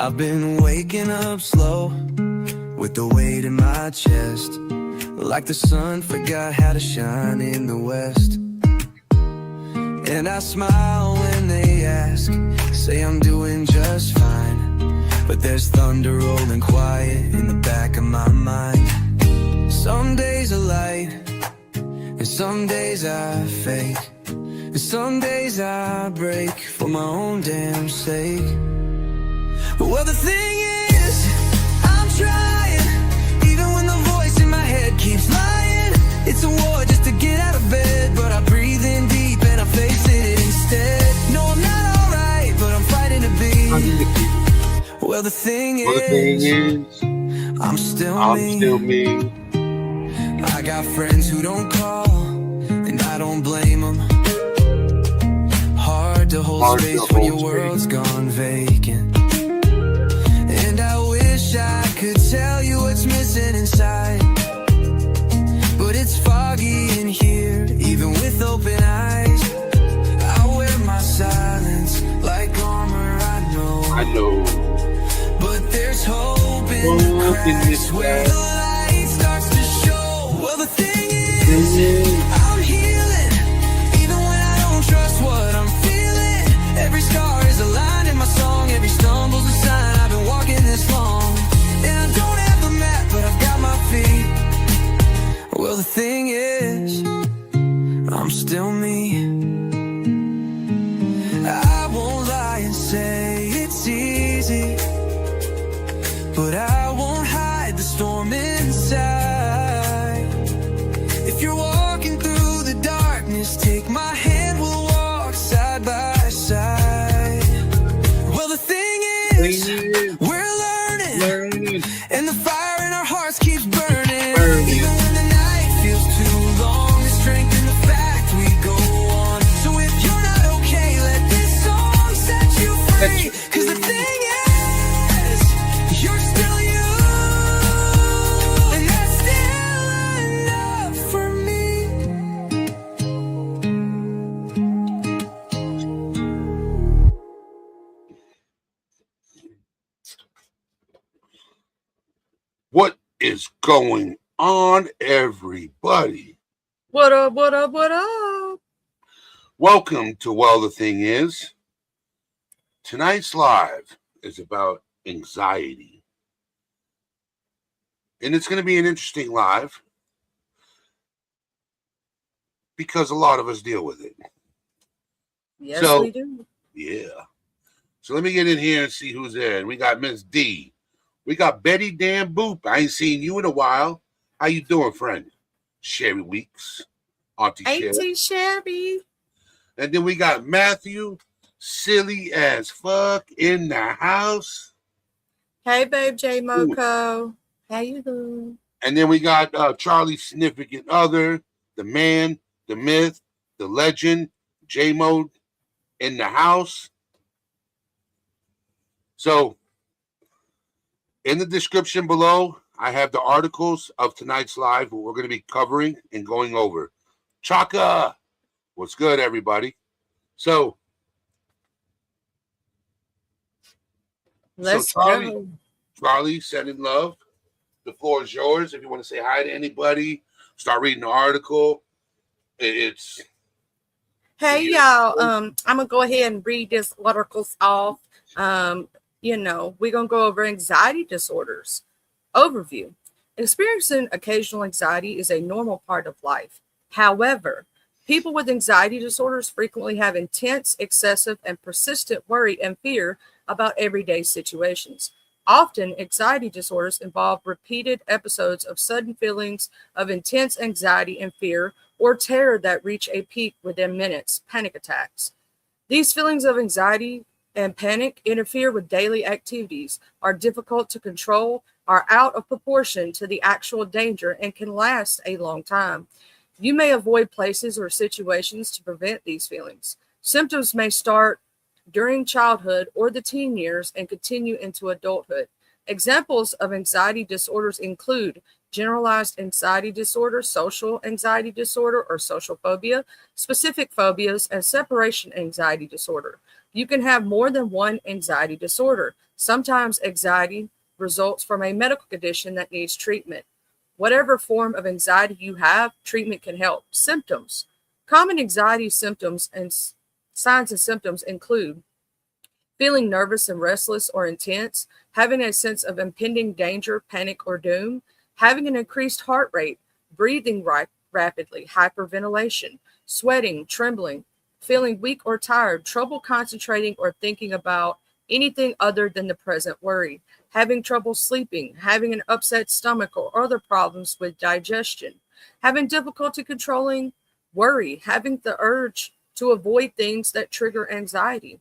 I've been waking up slow with the weight in my chest, like the sun forgot how to shine in the west. And I smile when they ask, say I'm doing just fine, but there's thunder rolling quiet in the back of my mind. Some days are light, and some days I fake, and some days I break for my own damn sake. Well, the thing is, I'm trying, even when the voice in my head keeps lying. It's a war just to get out of bed, but I breathe in deep and I face it instead. No, I'm not alright, but I'm fighting to be. Well, the thing is, I'm still me. I got friends who don't call, and I don't blame them. Hard to hold space when your world's gone vacant. And I wish I could tell you what's missing inside, but it's foggy in here, even with open eyes. I wear my silence like armor, I know. But there's hope in the cracks where the light starts to show. Well, the thing is, I'm healing, even when I don't trust what I'm feeling. Every scar is a line in my song, every stumble's a sign I've been walking this long. And I don't have a map, but I've got my feet. Well, the thing is, I'm still me. I won't lie and say it's easy, but I won't hide the storm inside. If you're walking through the darkness, take my hand, we'll walk side by side. Well, the thing is, we're learning, and the fire in our hearts keeps burning. Even when the night feels too long, the strength in the fact we go on. So if you're not okay, let this song set you free. 'Cause the thing is, you're still you, and that's still enough for me. What is going on, everybody? What up, what up, what up? Welcome to Well, the Thing Is. Tonight's live is about anxiety. And it's going to be an interesting live because a lot of us deal with it. Yes, So- we do. Yeah. So let me get in here and see who's there. And we got Miss D. We got Betty Dan Boop. I ain't seen you in a while. How you doing, friend? Sherry Weeks. Auntie Sherry. Auntie Sherry. And then we got Matthew, silly as fuck, in the house. Hey, babe, J Moco. How you doing? And then we got Charlie's significant other, the man, the myth, the legend, J-Mode, in the house. So, in the description below, I have the articles of tonight's live, what we're going to be covering and going over. Chaka! What's good, everybody? So, Let's Charlie- go. Charlie, sending love. The floor is yours. If you want to say hi to anybody, start reading the article. It's Hey, y'all. I'm gonna go ahead and read this articles off. We're gonna go over anxiety disorders. Overview. Experiencing occasional anxiety is a normal part of life. However, people with anxiety disorders frequently have intense, excessive, and persistent worry and fear about everyday situations. Often, anxiety disorders involve repeated episodes of sudden feelings of intense anxiety and fear or terror that reach a peak within minutes, panic attacks. These feelings of anxiety and panic interfere with daily activities, are difficult to control, are out of proportion to the actual danger, and can last a long time. You may avoid places or situations to prevent these feelings. Symptoms may start during childhood or the teen years and continue into adulthood. Examples of anxiety disorders include generalized anxiety disorder, social anxiety disorder or social phobia, specific phobias, and separation anxiety disorder. You can have more than one anxiety disorder. Sometimes anxiety results from a medical condition that needs treatment. Whatever form of anxiety you have, treatment can help. Symptoms. Common anxiety symptoms and signs and symptoms include feeling nervous and restless or intense, having a sense of impending danger, panic, or doom, having an increased heart rate, breathing rapidly, hyperventilation, sweating, trembling, feeling weak or tired, trouble concentrating or thinking about anything other than the present worry, having trouble sleeping, having an upset stomach or other problems with digestion, having difficulty controlling worry, having the urge to avoid things that trigger anxiety.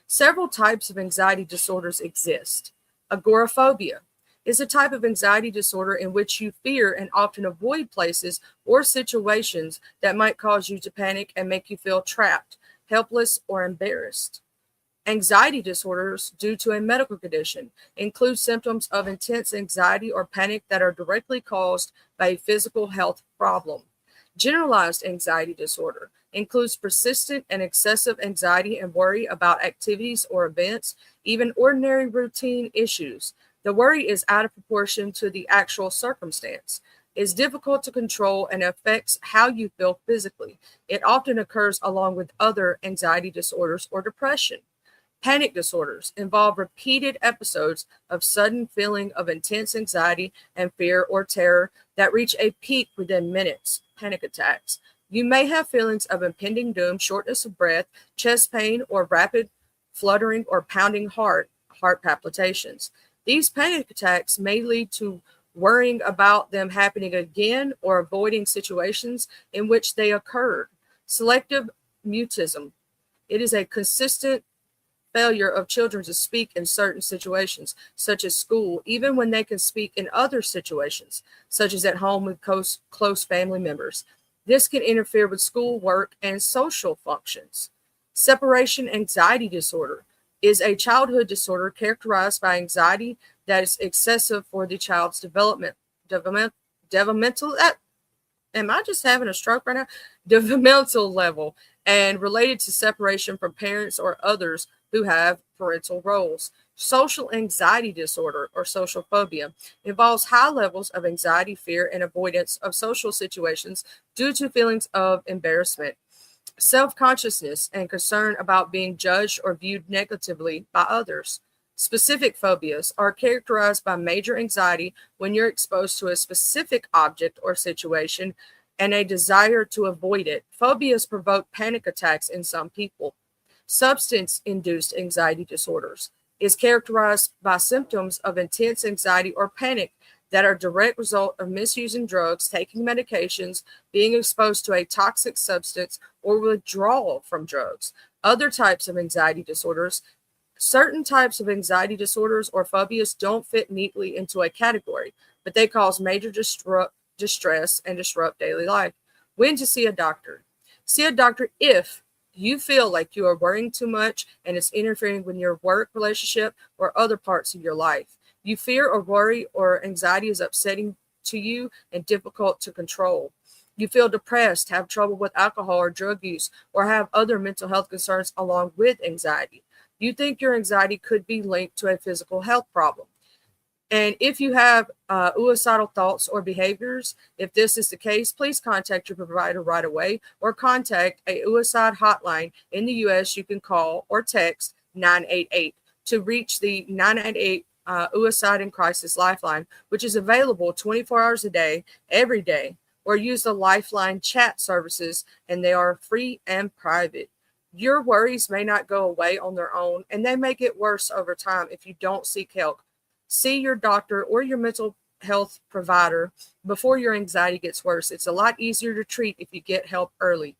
Several types of anxiety disorders exist. Agoraphobia is a type of anxiety disorder in which you fear and often avoid places or situations that might cause you to panic and make you feel trapped, helpless, or embarrassed. Anxiety disorders due to a medical condition include symptoms of intense anxiety or panic that are directly caused by a physical health problem. Generalized anxiety disorder includes persistent and excessive anxiety and worry about activities or events, even ordinary routine issues. The worry is out of proportion to the actual circumstance, is difficult to control, and affects how you feel physically. It often occurs along with other anxiety disorders or depression. Panic disorders involve repeated episodes of sudden feeling of intense anxiety and fear or terror that reach a peak within minutes. Panic attacks. You may have feelings of impending doom, shortness of breath, chest pain, or rapid fluttering or pounding heart palpitations. These panic attacks may lead to worrying about them happening again or avoiding situations in which they occurred. Selective mutism. It is a consistent failure of children to speak in certain situations, such as school, even when they can speak in other situations, such as at home with close family members. This can interfere with school, work, and social functions. Separation anxiety disorder is a childhood disorder characterized by anxiety that is excessive for the child's developmental am I just having a stroke right now? Developmental level, and related to separation from parents or others who have parental roles. Social anxiety disorder or social phobia involves high levels of anxiety, fear, and avoidance of social situations due to feelings of embarrassment, self-consciousness, and concern about being judged or viewed negatively by others. Specific phobias are characterized by major anxiety when you're exposed to a specific object or situation and a desire to avoid it. Phobias provoke panic attacks in some people. Substance-induced anxiety disorders is characterized by symptoms of intense anxiety or panic that are a direct result of misusing drugs, taking medications, being exposed to a toxic substance, or withdrawal from drugs. Other types of anxiety disorders. Certain types of anxiety disorders or phobias don't fit neatly into a category, but they cause major distress and disrupt daily life. When to see a doctor? See a doctor if you feel like you are worrying too much and it's interfering with your work relationship or other parts of your life. You fear or worry or anxiety is upsetting to you and difficult to control. You feel depressed, have trouble with alcohol or drug use, or have other mental health concerns along with anxiety. You think your anxiety could be linked to a physical health problem. And if you have suicidal thoughts or behaviors, if this is the case, please contact your provider right away or contact a suicide hotline in the U.S. You can call or text 988 to reach the 988 Suicide and Crisis Lifeline, which is available 24 hours a day, every day, or use the Lifeline chat services, and they are free and private. Your worries may not go away on their own, and they may get worse over time if you don't seek help. See your doctor or your mental health provider before your anxiety gets worse. It's a lot easier to treat if you get help early.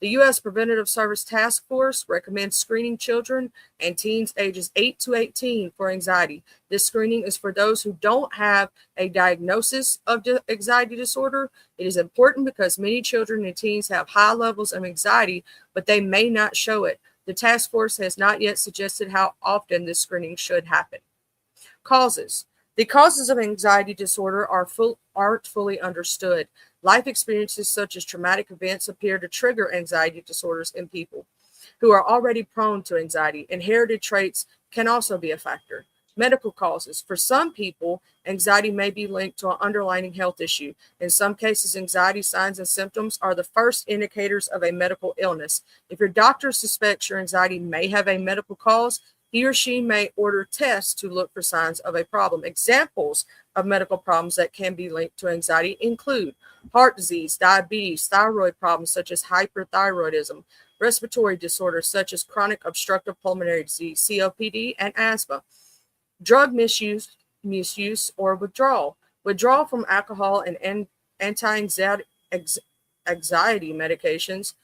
The U.S. Preventative Service Task Force recommends screening children and teens ages 8 to 18 for anxiety. This screening is for those who don't have a diagnosis of anxiety disorder. It is important because many children and teens have high levels of anxiety, but they may not show it. The task force has not yet suggested how often this screening should happen. Causes. The causes of anxiety disorder aren't fully understood. Life experiences such as traumatic events appear to trigger anxiety disorders in people. who are already prone to anxiety. Inherited traits can also be a factor. Medical causes. For some people, anxiety may be linked to an underlying health issue. In some cases, anxiety signs and symptoms are the first indicators of a medical illness. If your doctor suspects your anxiety may have a medical cause, he or she may order tests to look for signs of a problem. Examples of medical problems that can be linked to anxiety include heart disease, diabetes, thyroid problems such as hyperthyroidism, respiratory disorders such as chronic obstructive pulmonary disease, COPD, and asthma. Drug misuse or withdrawal. Withdrawal from alcohol and anti-anxiety medications,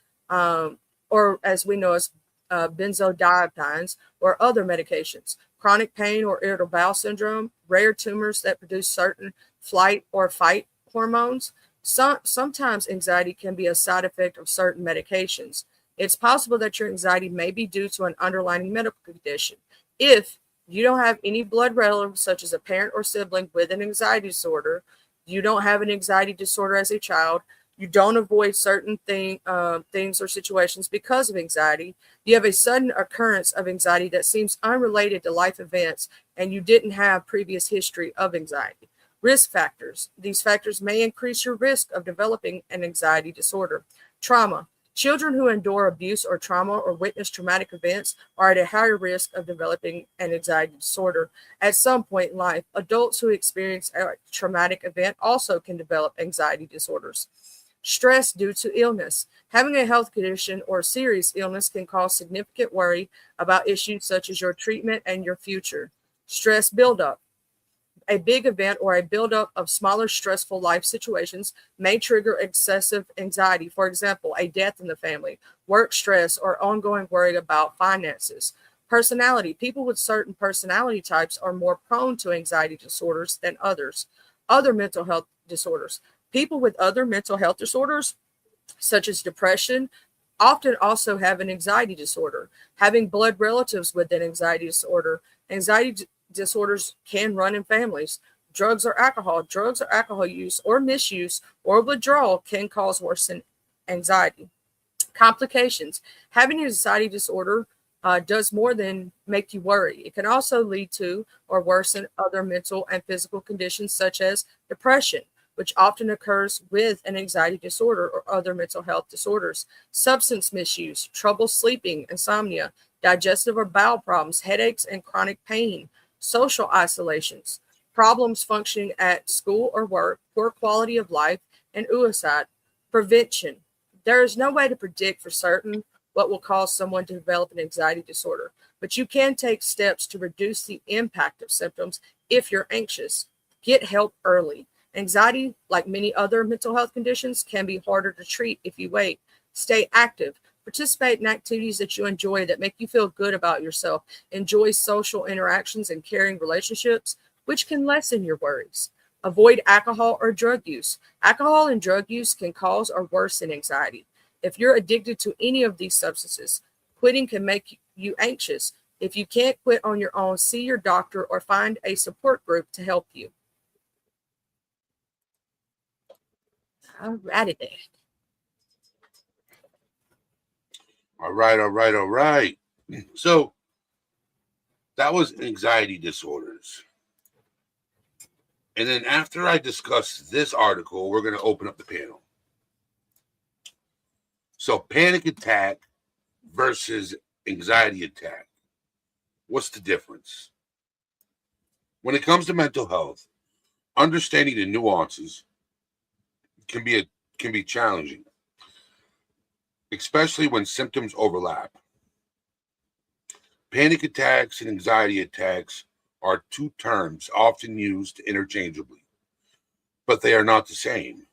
or as we know as benzodiazepines or other medications. Chronic pain or irritable bowel syndrome, rare tumors that produce certain flight or fight hormones. Sometimes anxiety can be a side effect of certain medications. It's possible that your anxiety may be due to an underlying medical condition. If you don't have any blood relatives, such as a parent or sibling with an anxiety disorder, you don't have an anxiety disorder as a child, you don't avoid certain things or situations because of anxiety, you have a sudden occurrence of anxiety that seems unrelated to life events, and you didn't have previous history of anxiety. Risk factors. These factors may increase your risk of developing an anxiety disorder. Trauma. Children who endure abuse or trauma or witness traumatic events are at a higher risk of developing an anxiety disorder. At some point in life, adults who experience a traumatic event also can develop anxiety disorders. Stress due to illness. Having a health condition or serious illness can cause significant worry about issues such as your treatment and your future. Stress buildup. A big event or a buildup of smaller stressful life situations may trigger excessive anxiety. For example, a death in the family, work stress, or ongoing worry about finances. Personality. People with certain personality types are more prone to anxiety disorders than others. Other mental health disorders. People with other mental health disorders, such as depression, often also have an anxiety disorder. Having blood relatives with an anxiety disorder. Anxiety disorders can run in families. Drugs or alcohol use or misuse or withdrawal can cause worsened anxiety. Complications. Having an anxiety disorder does more than make you worry. It can also lead to or worsen other mental and physical conditions such as depression, which often occurs with an anxiety disorder or other mental health disorders. Substance misuse, trouble sleeping, insomnia, digestive or bowel problems, headaches and chronic pain, social isolations, problems functioning at school or work, poor quality of life, and suicide. Prevention. There is no way to predict for certain what will cause someone to develop an anxiety disorder, but you can take steps to reduce the impact of symptoms if you're anxious. Get help early. Anxiety, like many other mental health conditions, can be harder to treat if you wait. Stay active. Participate in activities that you enjoy that make you feel good about yourself. Enjoy social interactions and caring relationships, which can lessen your worries. Avoid alcohol or drug use. Alcohol and drug use can cause or worsen anxiety. If you're addicted to any of these substances, quitting can make you anxious. If you can't quit on your own, see your doctor or find a support group to help you. All righty then. All right. So that was anxiety disorders. And then after I discuss this article, we're going to open up the panel. So panic attack versus anxiety attack. What's the difference? When it comes to mental health, understanding the nuances can be challenging, especially when symptoms overlap. Panic attacks and anxiety attacks are two terms often used interchangeably, but they are not the same.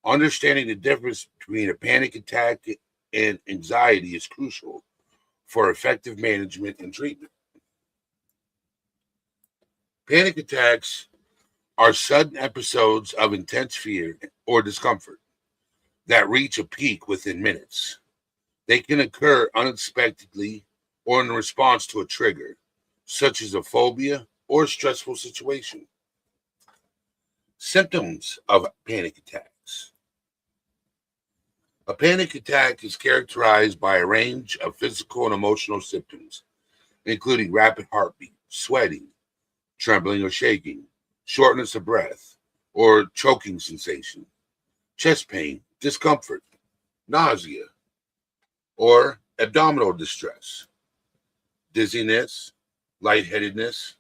Understanding the difference between a panic attack and anxiety is crucial for effective management and treatment. Panic attacks are sudden episodes of intense fear or discomfort that reach a peak within minutes. They can occur unexpectedly or in response to a trigger, such as a phobia or a stressful situation. Symptoms of panic attacks. A panic attack is characterized by a range of physical and emotional symptoms, including rapid heartbeat, sweating, trembling or shaking, shortness of breath, or choking sensation, chest pain, discomfort, nausea, or abdominal distress, dizziness, lightheadedness,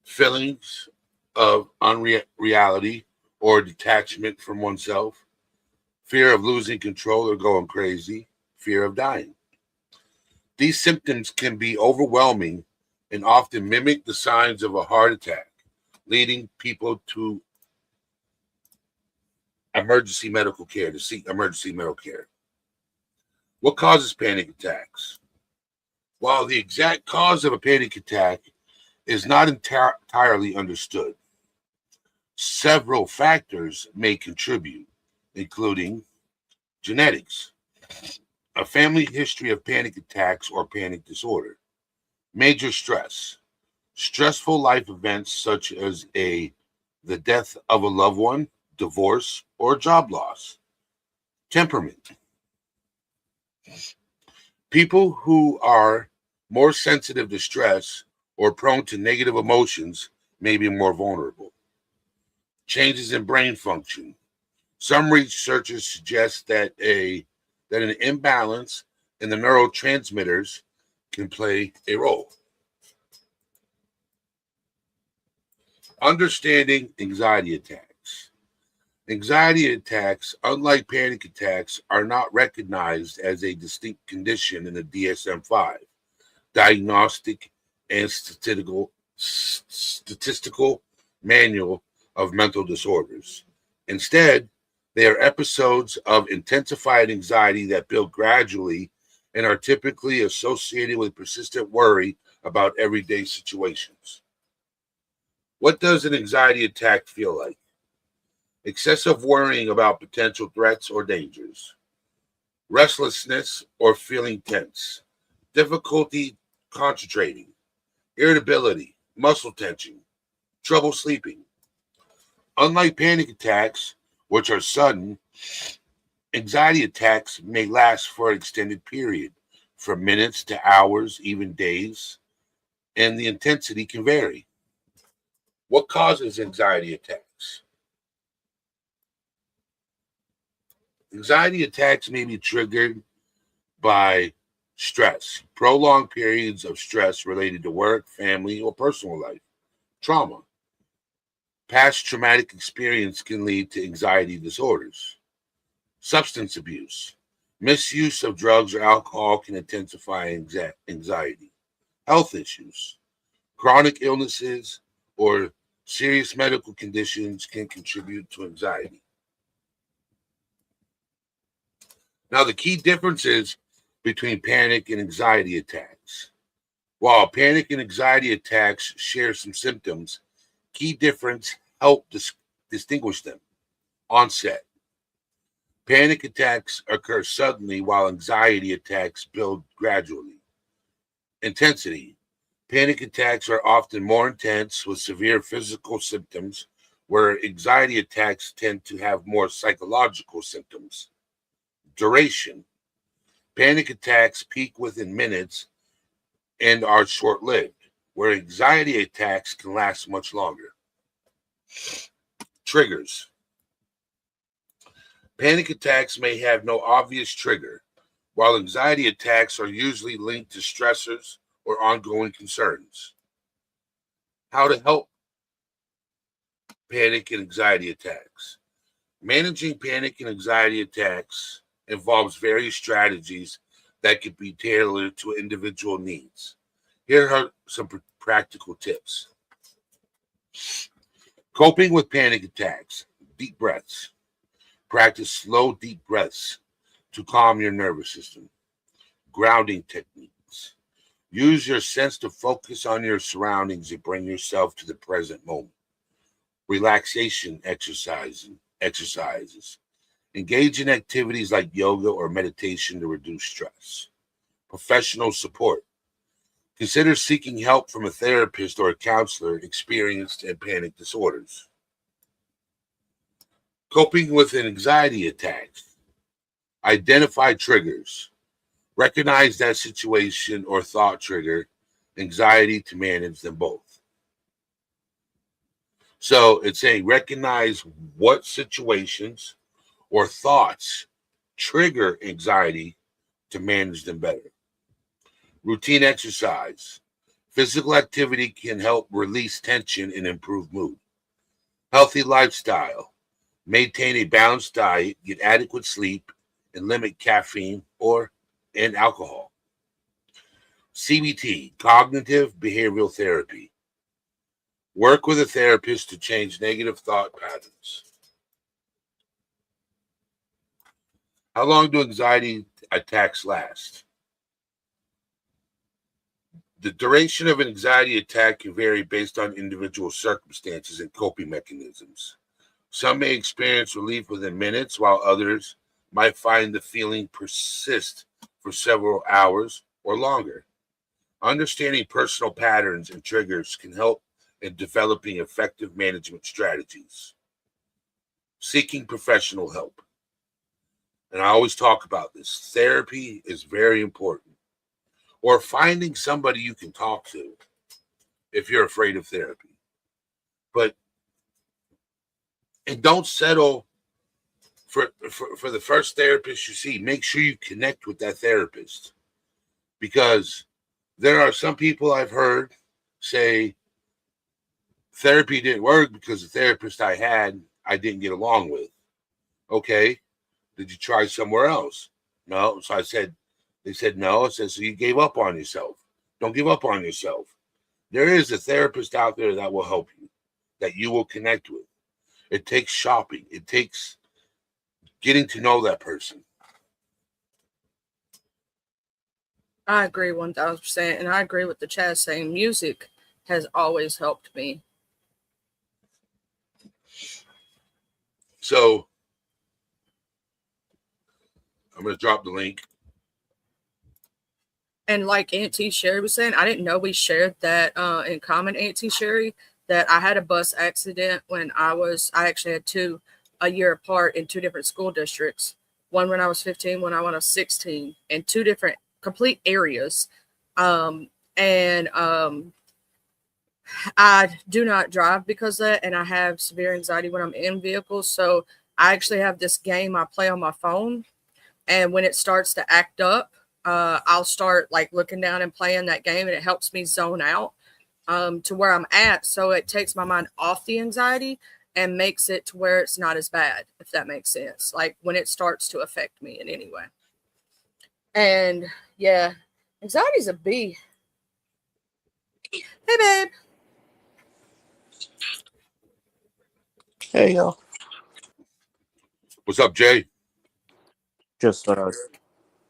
feelings of unreality or detachment from oneself, fear of losing control or going crazy, fear of dying. These symptoms can be overwhelming and often mimic the signs of a heart attack, leading people to emergency medical care, to seek emergency medical care. What causes panic attacks? While the exact cause of a panic attack is not entirely understood, several factors may contribute, including genetics, a family history of panic attacks or panic disorder, major stress, stressful life events such as the death of a loved one, divorce, or job loss, temperament. People who are more sensitive to stress or prone to negative emotions may be more vulnerable. Changes in brain function. Some researchers suggest that an imbalance in the neurotransmitters can play a role. Understanding anxiety attacks. Anxiety attacks, unlike panic attacks, are not recognized as a distinct condition in the DSM-5, Diagnostic and Statistical Manual of Mental Disorders. Instead, they are episodes of intensified anxiety that build gradually and are typically associated with persistent worry about everyday situations. What does an anxiety attack feel like? Excessive worrying about potential threats or dangers, restlessness or feeling tense, difficulty concentrating, irritability, muscle tension, trouble sleeping. Unlike panic attacks, which are sudden, anxiety attacks may last for an extended period, from minutes to hours, even days, and the intensity can vary. What causes anxiety attacks? Anxiety attacks may be triggered by stress, prolonged periods of stress related to work, family, or personal life, trauma. Past traumatic experience can lead to anxiety disorders. Substance abuse. Misuse of drugs or alcohol can intensify anxiety. Health issues. Chronic illnesses or serious medical conditions can contribute to anxiety. Now, the key differences between panic and anxiety attacks. While panic and anxiety attacks share some symptoms, key difference help distinguish them. Onset. Panic attacks occur suddenly while anxiety attacks build gradually. Intensity. Panic attacks are often more intense with severe physical symptoms, where anxiety attacks tend to have more psychological symptoms. Duration. Panic attacks peak within minutes and are short-lived, where anxiety attacks can last much longer. Triggers. Panic attacks may have no obvious trigger, while anxiety attacks are usually linked to stressors or ongoing concerns. How to help panic and anxiety attacks. Managing panic and anxiety attacks involves various strategies that can be tailored to individual needs. Here are some practical tips. Coping with panic attacks. Deep breaths. Practice slow, deep breaths to calm your nervous system. Grounding techniques. Use your sense to focus on your surroundings and bring yourself to the present moment. Relaxation exercises. Engage in activities like yoga or meditation to reduce stress. Professional support. Consider seeking help from a therapist or a counselor experienced in panic disorders. Coping with an anxiety attack. Identify triggers. Recognize that situation or thought trigger anxiety to manage them both. So it's saying recognize what situations or thoughts trigger anxiety to manage them better. Routine exercise. Physical activity can help release tension and improve mood. Healthy lifestyle. Maintain a balanced diet, get adequate sleep, and limit caffeine and alcohol. CBT, cognitive behavioral therapy. Work with a therapist to change negative thought patterns. How long do anxiety attacks last? The duration of an anxiety attack can vary based on individual circumstances and coping mechanisms. Some may experience relief within minutes, while others might find the feeling persist for several hours or longer. Understanding personal patterns and triggers can help in developing effective management strategies. Seeking professional help. And I always talk about this. Therapy is very important. Or finding somebody you can talk to if you're afraid of therapy. And don't settle for the first therapist you see. Make sure you connect with that therapist. Because there are some people I've heard say therapy didn't work because the therapist I had, I didn't get along with. Okay. Did you try somewhere else? No. So they said no. I said, so you gave up on yourself. Don't give up on yourself. There is a therapist out there that will help you, that you will connect with. It takes shopping. It takes getting to know that person. I agree 1000%. And I agree with the chat saying music has always helped me. So I'm going to drop the link. And like Auntie Sherry was saying, I didn't know we shared that in common, Auntie Sherry, that I had a bus accident when I actually had two a year apart in two different school districts. One when I was 15, one when I was 16, in two different complete areas. I do not drive because of that, and I have severe anxiety when I'm in vehicles. So I actually have this game I play on my phone, and when it starts to act up, I'll start like looking down and playing that game, and it helps me zone out to where I'm at. So it takes my mind off the anxiety and makes it to where it's not as bad, if that makes sense. Like when it starts to affect me in any way. And yeah, anxiety's a bee. Hey, babe. Hey, y'all. What's up, Jay? Just thought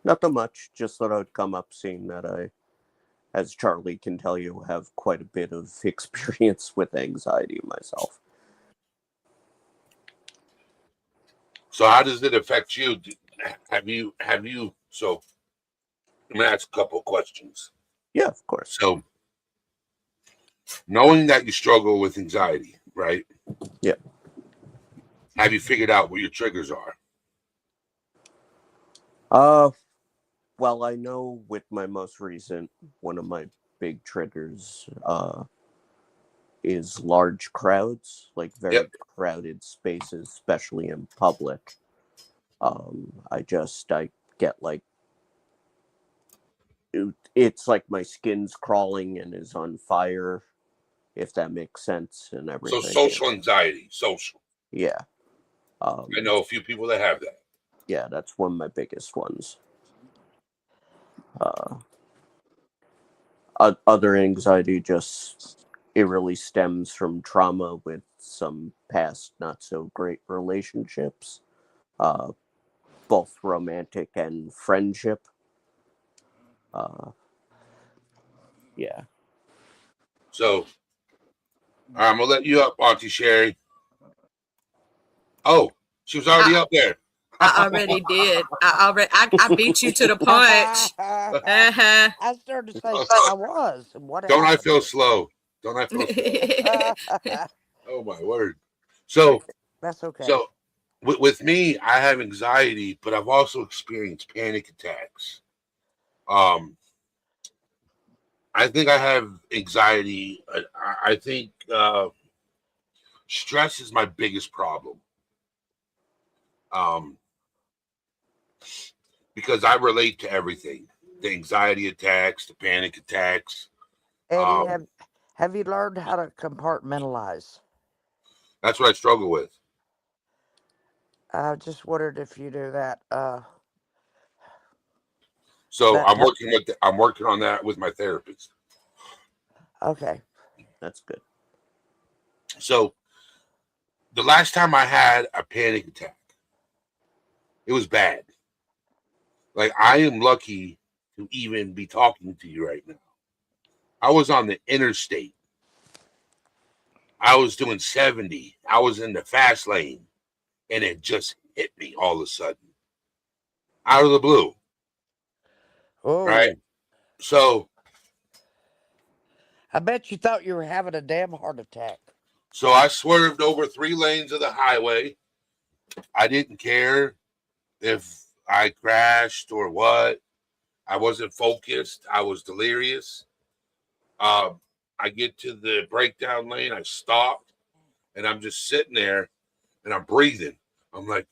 nothing much. Just thought I'd come up, seeing that I, as Charlie can tell you, have quite a bit of experience with anxiety myself. So how does it affect you? Have you? So I'm going to ask a couple of questions. Yeah, of course. So knowing that you struggle with anxiety, right? Yeah. Have you figured out what your triggers are? Well, I know with my most recent, one of my big triggers is large crowds, like very crowded spaces, especially in public. I get like, it's like my skin's crawling and is on fire, if that makes sense, and everything. So social anxiety, social. Yeah. I know a few people that have that. Yeah, that's one of my biggest ones. Other anxiety, it really stems from trauma with some past not so great relationships, both romantic and friendship. Yeah. So I'm gonna let you up, Auntie Sherry. Oh, she was already up there. I already did. I beat you to the punch. Uh-huh. I started to say I was. What Don't happened? I feel slow? Don't I feel slow? Oh my word. So That's okay. So with me, I have anxiety, but I've also experienced panic attacks. Um, I think I have anxiety. I think stress is my biggest problem. Um, because I relate to everything, the anxiety attacks, the panic attacks. Eddie, Um, have you learned how to compartmentalize? that's what I struggle with. I just wondered if you do that. So That help. I'm working on that with my therapist. Okay. That's good. So the last time I had a panic attack, it was bad. Like, I am lucky to even be talking to you right now. I was on the interstate. I was doing 70. I was in the fast lane, and it just hit me all of a sudden, out of the blue. Right? Oh, So I bet you thought you were having a damn heart attack. I swerved over 3 lanes of the highway. I didn't care if I crashed or what. I wasn't focused. I was delirious. I get to the breakdown lane. I stopped, and I'm just sitting there, and I'm breathing. I'm like,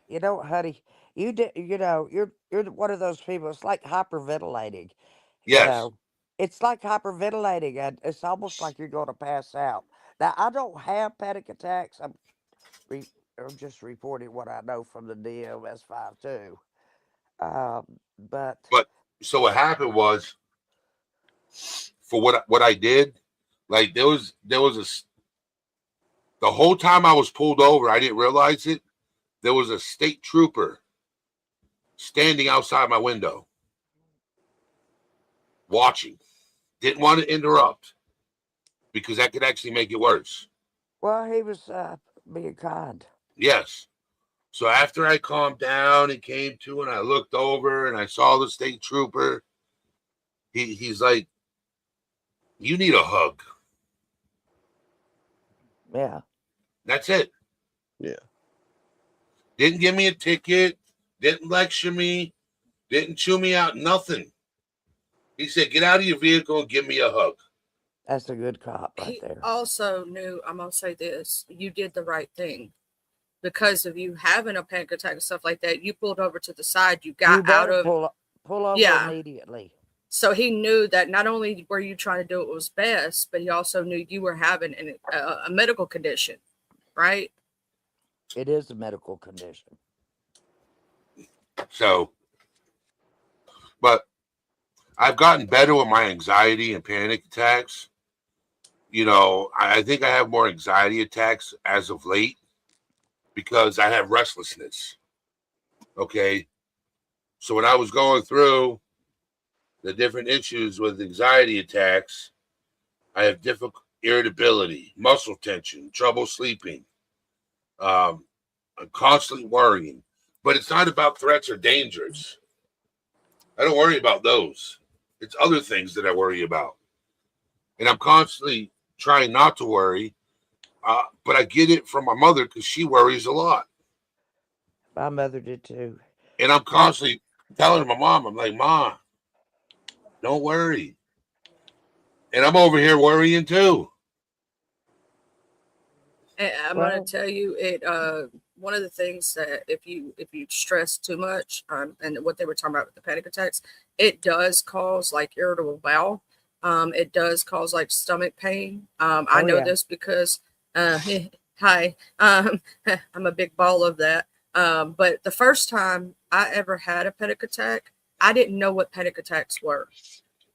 You know, honey, you did. You know, you're one of those people. It's like hyperventilating. You yes, know, it's like hyperventilating, and it's almost like you're going to pass out. Now, I don't have panic attacks. Re, I'm just reporting what I know from the DMS5 too. But but so what happened was, for what I did, like, there was the whole time I was pulled over, I didn't realize it. There was a state trooper standing outside my window, watching. Didn't want to interrupt because that could actually make it worse. well, he was being kind. Yes. So after I calmed down and came to, and I looked over and I saw the state trooper, he's like, "You need a hug." Yeah. That's it. Yeah. Didn't give me a ticket, didn't lecture me, didn't chew me out, nothing. He said, "Get out of your vehicle and give me a hug." That's a good cop right He there. also knew, I'm going to say this, you did the right thing. Because of you having a panic attack and stuff like that, you pulled over to the side, you You got out better of, pull over yeah. immediately. So he knew that not only were you trying to do what was best, but he also knew you were having a medical condition, right? It is a medical condition. So, but I've gotten better with my anxiety and panic attacks. You know, I think I have more anxiety attacks as of late because I have restlessness. Okay. So when I was going through the different issues with anxiety attacks, I have difficult irritability, muscle tension, trouble sleeping. I'm constantly worrying, but it's not about threats or dangers. I don't worry about those. It's other things that I worry about. And I'm constantly trying not to worry, but I get it from my mother because she worries a lot. My mother did too. And I'm constantly telling my mom, I'm like, "Ma, don't worry." And I'm over here worrying too. And I'm Well, going to tell you one of the things that if you stress too much, and what they were talking about with the panic attacks, it does cause like irritable bowel. It does cause like stomach pain. I oh know yeah. this because hi, I'm a big ball of that. But the first time I ever had a panic attack, I didn't know what panic attacks were.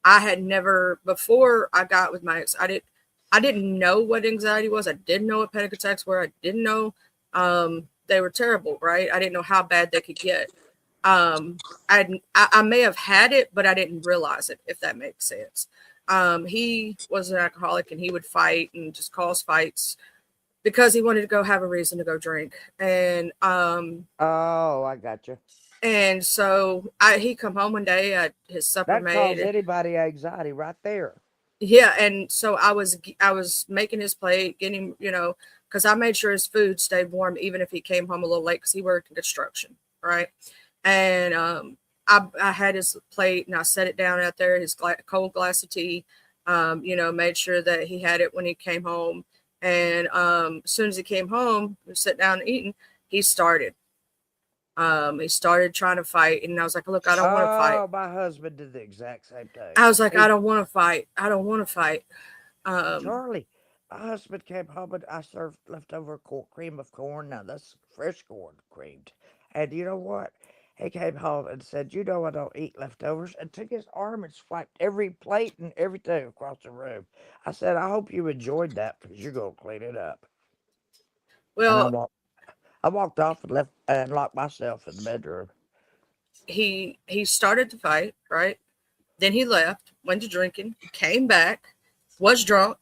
I had never before I got with my ex. I didn't know what anxiety was. I didn't know what panic attacks were. I didn't know they were terrible, right? I didn't know how bad they could get. I may have had it, but I didn't realize it, if that makes sense. He was an alcoholic and he would fight and just cause fights because he wanted to go have a reason to go drink. And Oh, I got you. and so he come home one day, his supper That caused made. anybody anxiety right there. Yeah, and so I was making his plate, getting because I made sure his food stayed warm even if he came home a little late because he worked in construction, right? And I had his plate and I set it down out there, his cold glass of tea. Made sure that he had it when he came home. And as soon as he came home, we sat down and eating. He started. He started trying to fight, and I was like, "Look, I don't want to fight." Oh, my husband did the exact same thing. I was like, He "I don't want to fight. I don't want to fight." Charlie, my husband came home and I served leftover cream of corn. Now that's fresh corn creamed. And you know what? He came home and said, "You know I don't eat leftovers," and took his arm and swiped every plate and everything across the room. I said, "I hope you enjoyed that because you're gonna clean it up." And Well, I walked off and left and locked myself in the bedroom. he started to fight, right? Then he left, went to drinking, came back, was drunk,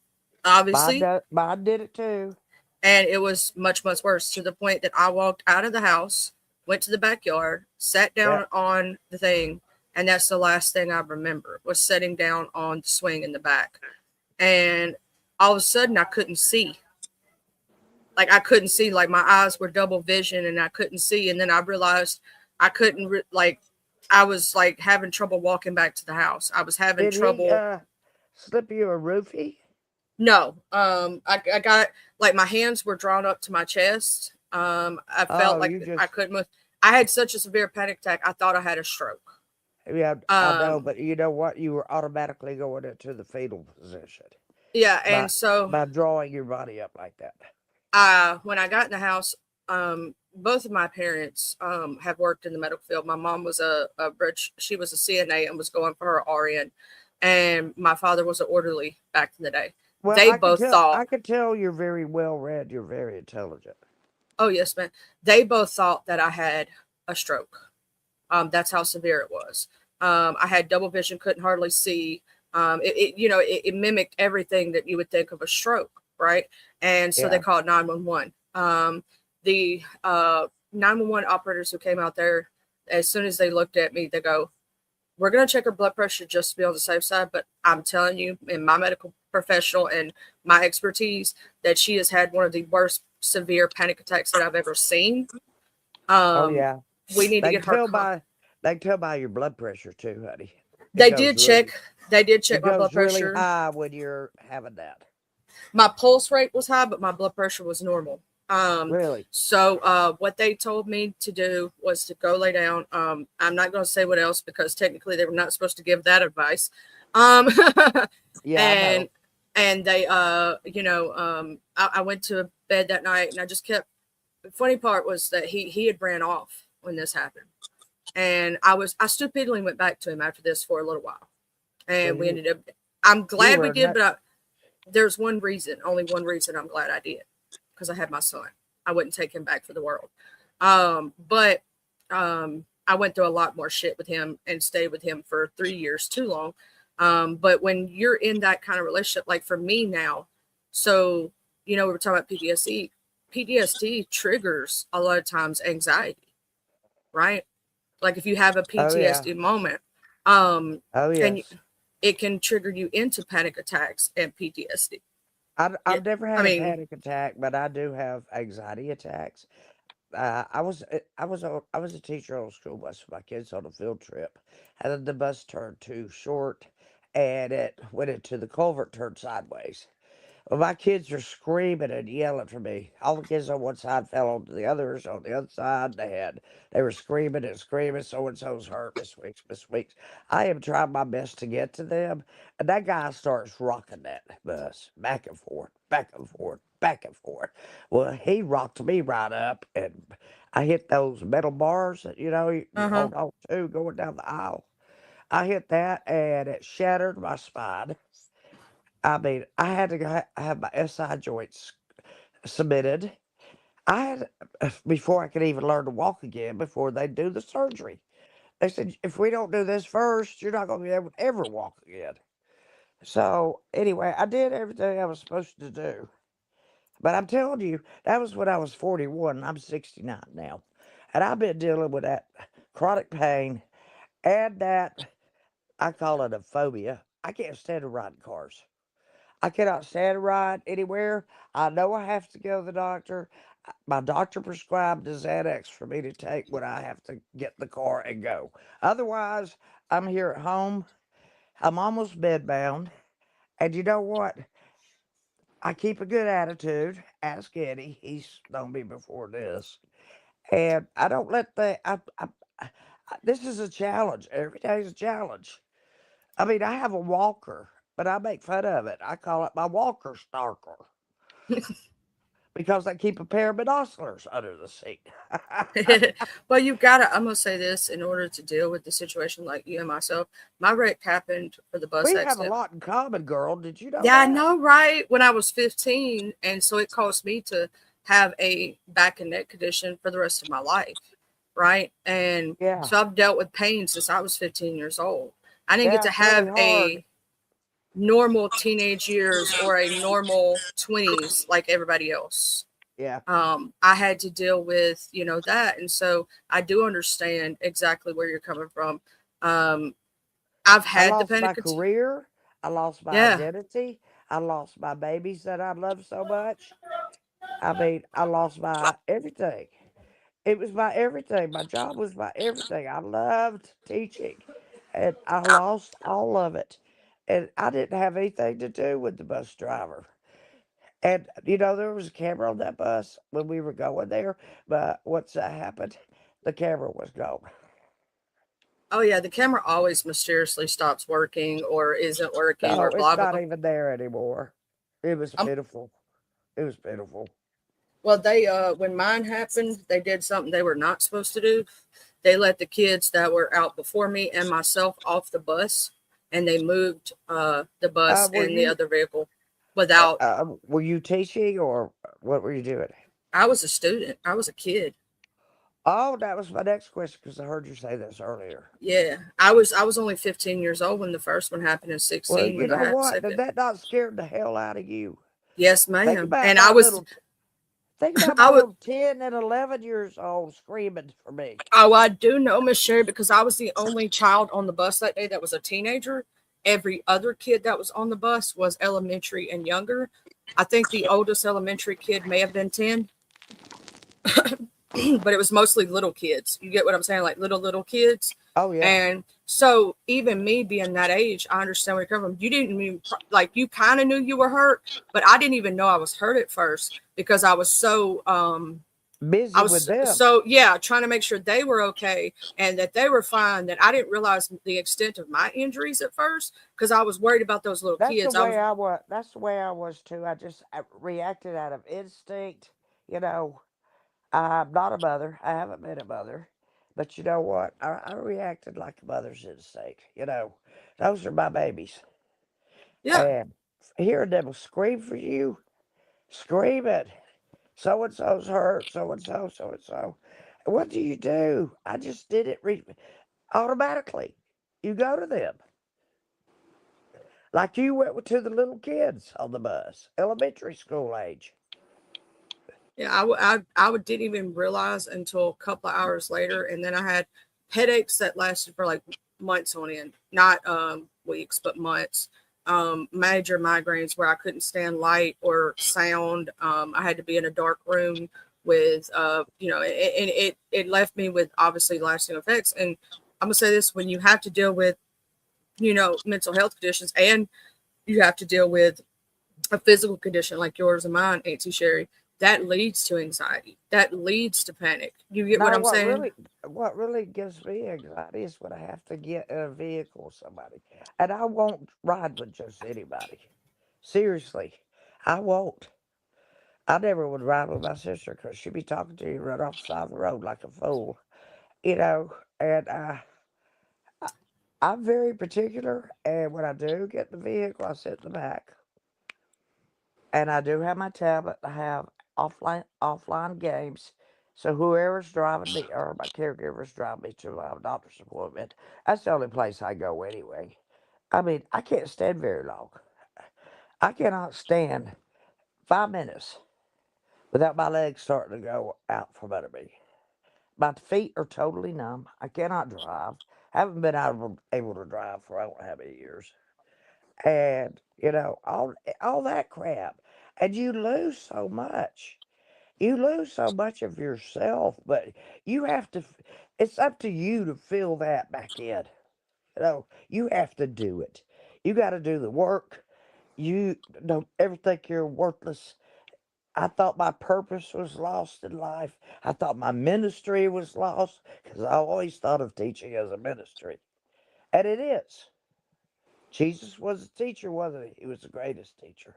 obviously, Mine did it too. and it was much, much worse to the point that I walked out of the house, went to the backyard, sat down Yeah. on the thing, and that's the last thing I remember was sitting down on the swing in the back. And all of a sudden I couldn't see. Like I couldn't see, like my eyes were double vision and I couldn't see. And then I realized I couldn't I was like having trouble walking back to the house. I was having Did trouble. he slip you a roofie? No, I got like my hands were drawn up to my chest. I felt Oh, like you I just couldn't move. I had such a severe panic attack. I thought I had a stroke. Yeah, I know, Um, but you know what? You were automatically going into the fetal position yeah, by and so drawing your body up like that. when I got in the house, both of my parents have worked in the medical field. My mom was a bridge, she was a CNA and was going for her RN, and my father was an orderly back in the day. Well, They both thought, I can tell you're very well read. You're very intelligent. oh yes, man. They both thought that I had a stroke. That's how severe it was. I had double vision, couldn't hardly see. It mimicked everything that you would think of a stroke, right? And so they Yeah. called 911. The 911 operators who came out there, as soon as they looked at me, they go, "We're going to check her blood pressure just to be on the safe side. But I'm telling you, in my medical professional and my expertise, that she has had one of the worst severe panic attacks that I've ever seen. Oh Um, yeah. we need to They can get her. tell by they can tell by your blood pressure too, honey. It They goes did really check. They did it check my blood goes really pressure. high when you're having that. My pulse rate was high, but my blood pressure was normal. Really? So what they told me to do was to go lay down. I'm not going to say what else because technically they were not supposed to give that advice. Um, Yeah, I know. and they, I went to bed that night and I just kept. The funny part was that he had ran off when this happened, and I stupidly went back to him after this for a little while, So and we you ended up. I'm glad we were did, not but there's only one reason I'm glad I did, because I had my son. I wouldn't take him back for the world. But I went through a lot more shit with him and stayed with him for 3 years, too long. But when you're in that kind of relationship, like for me now, so we were talking about PTSD. PTSD triggers a lot of times anxiety, right? Like if you have a Oh yeah. PTSD moment, um, Oh and yes. it can trigger you into panic attacks and PTSD. Yeah, I've never I had a mean, panic attack, but I do have anxiety attacks. I was a teacher on a school bus for my kids on a field trip, and then the bus turned too short, and it went into the culvert, turned sideways. Well, my kids were screaming and yelling for me. All the kids on one side fell onto the others. On the other side, they were screaming and screaming. So and so's hurt, Miss Weeks, Miss Weeks. I am trying my best to get to them, and that guy starts rocking that bus back and forth, back and forth, back and forth. Well, he rocked me right up, and I hit those metal bars that you uh-huh. hold on to going down the aisle. I hit that, and it shattered my spine. I mean, I had to have my SI joints submitted. I had before I could even learn to walk again. Before they do the surgery, they said if we don't do this first, you're not going to be able to ever walk again. So anyway, I did everything I was supposed to do. But I'm telling you, that was when I was 41. I'm 69 now, and I've been dealing with that chronic pain and that I call it a phobia. I can't stand to ride in cars. I cannot stand a ride anywhere. I know I have to go to the doctor. My doctor prescribed a Xanax for me to take when I have to get in the car and go. Otherwise, I'm here at home. I'm almost bedbound. And you know what? I keep a good attitude. Ask Eddie. He's known me before this. And I don't let this is a challenge. Every day is a challenge. I mean, I have a walker, but I make fun of it. I call it my walker starker because I keep a pair of binoculars under the seat. Well, you've got to, I'm going to say this in order to deal with the situation like you and myself. My wreck happened for the bus We have a accident. lot in common, girl. Did you know Yeah, I that? know, right? When I was 15. And so it caused me to have a back and neck condition for the rest of my life. Right. And Yeah. so I've dealt with pain since I was 15 years old. I didn't Yeah, get to it's really have hard. a normal teenage years or a normal 20s like everybody else. Yeah. I had to deal with, that. And so I do understand exactly where you're coming from. I've I had the lost my panic attack. career. I lost my Yeah. identity. I lost my babies that I love so much. I mean, I lost my everything. It was my everything. My job was my everything. I loved teaching, and I lost all of it. And I didn't have anything to do with the bus driver. And there was a camera on that bus when we were going there, but once that happened, the camera was gone. Oh, yeah. The camera always mysteriously stops working or isn't working No, or it's blah, blah, not blah. even there anymore. It was Um, pitiful. It was pitiful. well, when mine happened, they did something they were not supposed to do. They let the kids that were out before me and myself off the bus, and they moved the bus Were and the you other vehicle without. were you teaching or what were you doing? I was a student. I was a kid. Oh, that was my next question because I heard you say this earlier. Yeah, I was only 15 years old when the first one happened, and Well, 16 you when I know had the what? Did second. that not scare the hell out of you? Yes, Think ma'am. about And my little think about I my was. little 10 and 11 years old screaming for me. Oh, I do know, Miss Sherry, because I was the only child on the bus that day that was a teenager. Every other kid that was on the bus was elementary and younger. I think the oldest elementary kid may have been 10, but it was mostly little kids. You get what I'm saying? Like little kids. Oh yeah. And so even me being that age, I understand where you're coming from. You didn't even like you kind of knew you were hurt, but I didn't even know I was hurt at first because I was so Busy with them. yeah, trying to make sure they were okay and that they were fine. That I didn't realize the extent of my injuries at first because I was worried about those little That's the kids. I was way I was. That's the way I was too. I reacted out of instinct. You know, I'm not a mother. I haven't been a mother. But you know what? I reacted like a mother's instinct. Those are my babies. yeah. And hearing them scream for you, screaming, so and so's hurt, so and so, so and so. What do you do? I just did it automatically. You go to them. Like you went to the little kids on the bus, elementary school age. Yeah, didn't even realize until a couple of hours later, and then I had headaches that lasted for like months on end, not weeks, but months. Major migraines where I couldn't stand light or sound. I had to be in a dark room with, and it left me with obviously lasting effects. And I'm gonna say this: when you have to deal with, mental health conditions, and you have to deal with a physical condition like yours and mine, Auntie Sherry, that leads to anxiety. That leads to panic. You get what No, I'm saying? what really gives me anxiety is when I have to get in a vehicle with somebody, and I won't ride with just anybody. Seriously, I won't. I never would ride with my sister because she'd be talking to you right off the side of the road like a fool, And I- I'm very particular, and when I do get in the vehicle, I sit in the back, and I do have my tablet. I have offline games. So whoever's driving me or my caregiver's driving me to my doctor's appointment, that's the only place I go anyway. I mean, I can't stand very long. I cannot stand 5 minutes without my legs starting to go out from under me. My feet are totally numb. I cannot drive. I haven't been able to drive for I don't know how many years. and all that crap, and you lose so much. You lose so much of yourself, but you have to. It's up to you to fill that back in. You have to do it. You got to do the work. You don't ever think you're worthless. I thought my purpose was lost in life. I thought my ministry was lost because I always thought of teaching as a ministry. And it is. Jesus was a teacher, wasn't he? He was the greatest teacher.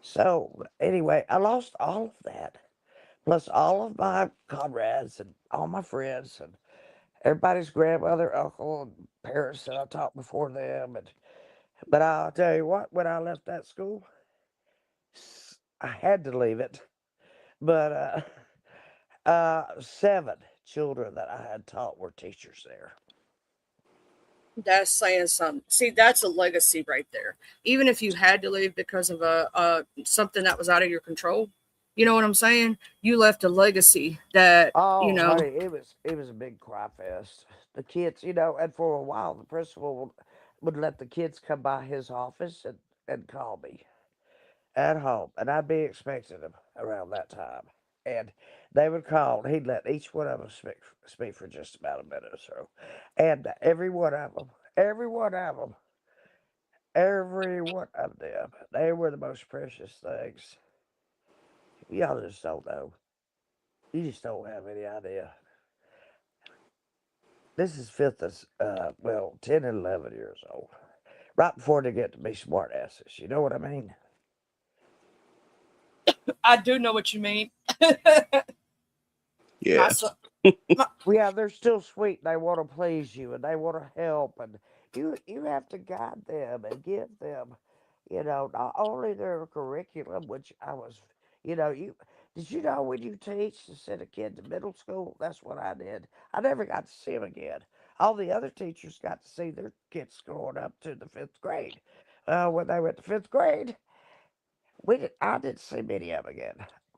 So, anyway, I lost all of that. Plus, all of my comrades and all my friends and everybody's grandmother, uncle, and parents that I taught before them. But I'll tell you what, when I left that school, I had to leave it. But 7 children that I had taught were teachers there. That's saying something. See, that's a legacy right there. Even if you had to leave because of a something that was out of your control, you know what I'm saying? You left a legacy that Oh, honey, it was a big cry fest. The kids, and for a while the principal would let the kids come by his office and call me at home, and I'd be expecting them around that time. And they would call, and he'd let each one of them speak for just about a minute or so. And every one of them, they were the most precious things. Y'all just don't know. You just don't have any idea. This is 10 and 11 years old. Right before they get to be smart asses. You know what I mean? I do know what you mean. Yeah. Yeah, they're still sweet. They want to please you and they want to help, and you have to guide them and give them, not only their curriculum, which I was, you did you know when you teach to send a kid to middle school? That's what I did. I never got to see them again. All the other teachers got to see their kids growing up to the 5th grade. When they went to 5th grade, I didn't see many of them again.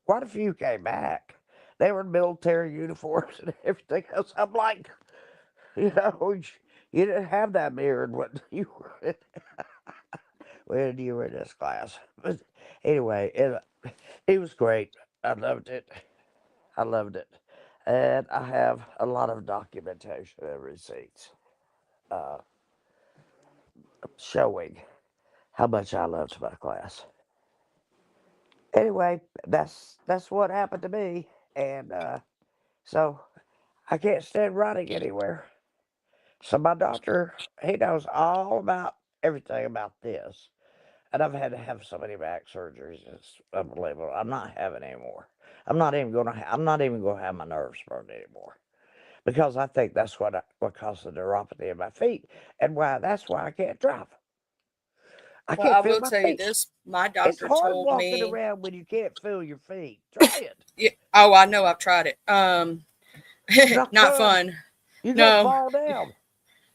Quite a few came back. They were in military uniforms and everything else. I'm like, you didn't have that mirror when you were in this class. But anyway, it was great. I loved it. I loved it. And I have a lot of documentation and receipts uh, showing how much I loved my class. Anyway, that's what happened to me. And so I can't stand running anywhere. So my doctor, he knows all about everything about this. And I've had to have so many back surgeries. It's unbelievable. I'm not having any more. I'm not even gonna have my nerves burned anymore. Because I think that's what caused the neuropathy in my feet. And that's why I can't drive. I Well, I can't feel will my tell you feet. this. My It's doctor hard told walking me. around when you can't feel your feet. Try it. Yeah, oh, I know. I've tried it. It's not Not fun. fun. You're gonna No. fall down.